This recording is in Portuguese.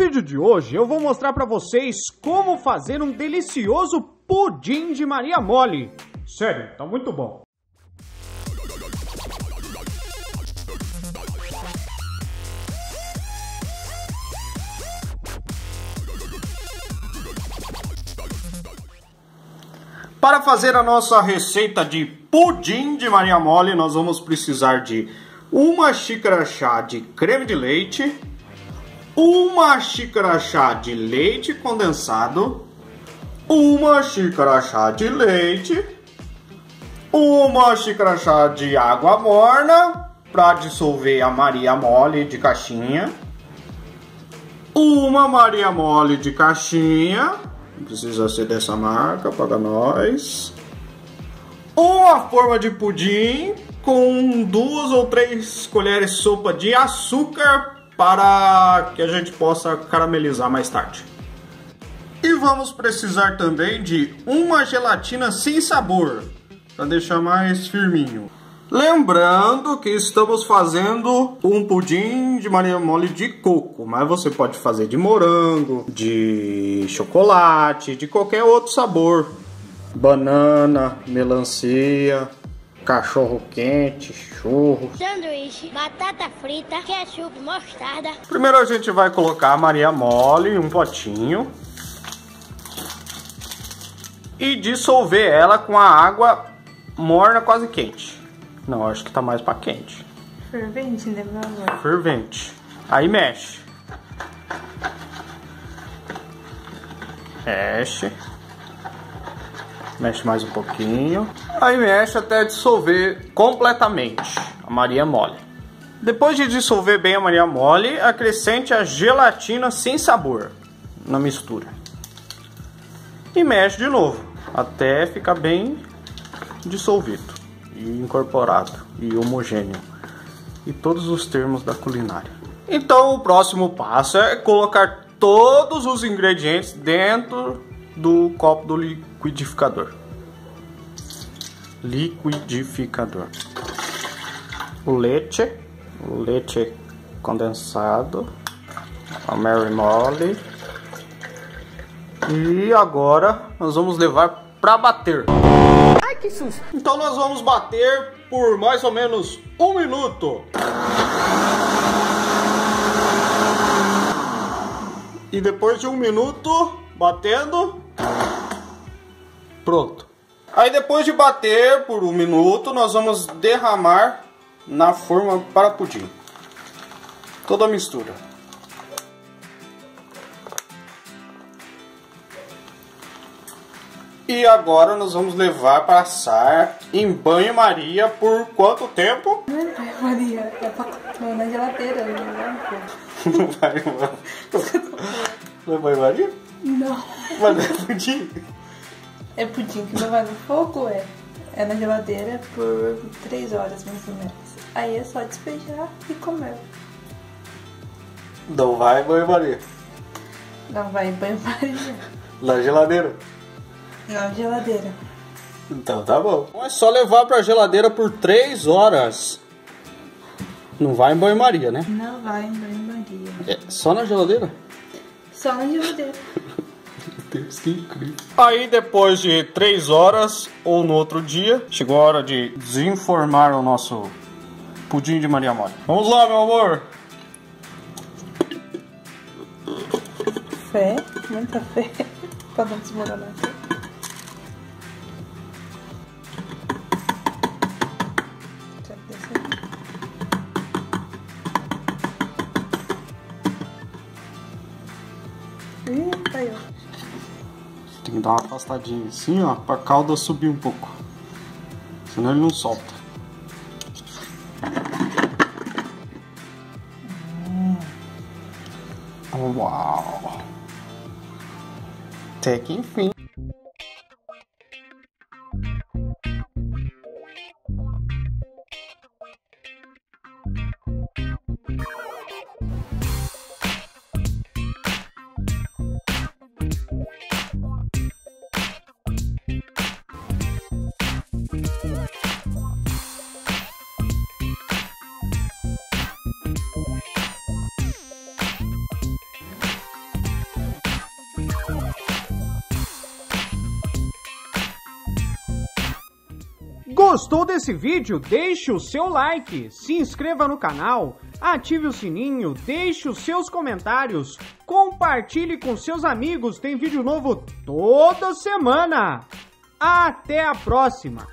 vídeo de hoje eu vou mostrar para vocês como fazer um delicioso pudim de Maria Mole. Sério, tá muito bom. Para fazer a nossa receita de pudim de Maria Mole, nós vamos precisar de 1 xícara chá de creme de leite, 1 xícara chá de leite condensado, 1 xícara chá de leite, 1 xícara chá de água morna para dissolver a Maria Mole de caixinha, 1 Maria Mole de caixinha, não precisa ser dessa marca, paga nós, 1 forma de pudim com 2 ou 3 colheres de sopa de açúcar para que a gente possa caramelizar mais tarde. E vamos precisar também de 1 gelatina sem sabor, para deixar mais firminho. Lembrando que estamos fazendo um pudim de Maria Mole de coco, mas você pode fazer de morango, de chocolate, de qualquer outro sabor. Banana, melancia, cachorro quente, churros, sanduíche, batata frita, ketchup, mostarda. Primeiro a gente vai colocar a Maria Mole em um potinho e dissolver ela com a água morna quase quente. Não, acho que tá mais pra quente. Fervente, né, meu amor? Fervente. Aí mexe. Mexe. Mexe mais um pouquinho. Aí mexe até dissolver completamente a Maria Mole. Depois de dissolver bem a Maria Mole, acrescente a gelatina sem sabor na mistura. E mexe de novo, até ficar bem dissolvido e incorporado e homogêneo. E todos os termos da culinária. Então o próximo passo é colocar todos os ingredientes dentro do copo do liquidificador. O leite condensado, a Maria Mole. E agora nós vamos levar para bater. Ai, que susto! Então nós vamos bater por mais ou menos 1 minuto. E depois de 1 minuto batendo, pronto. Aí depois de bater por 1 minuto, nós vamos derramar na forma para pudim toda a mistura. E agora nós vamos levar para assar em banho-maria por quanto tempo? Não é banho-maria, é pra pôr na geladeira. Não vai, mano. Não é banho-maria? Não. Mas é pudim. É pudim que não vai no fogo, é na geladeira por 3 horas mais ou menos. Aí é só despejar e comer. Não vai banho-maria. Não vai em banho-maria. Na geladeira. Na geladeira. Então tá bom. Então é só levar pra geladeira por 3 horas. Não vai em banho-maria, né? Não vai em banho-maria. É só na geladeira? Só na geladeira. Meu Deus, que incrível. Aí depois de 3 horas ou no outro dia, chegou a hora de desenformar o nosso pudim de Maria Mole. Vamos lá, meu amor. Fé, muita fé. Pra não desmoronar. Ih, caiu. Tem que dar uma afastadinha assim, ó, pra calda subir um pouco. Senão ele não solta. Uau! Até que enfim. Gostou desse vídeo? Deixe o seu like, se inscreva no canal, ative o sininho, deixe os seus comentários, compartilhe com seus amigos, tem vídeo novo toda semana. Até a próxima!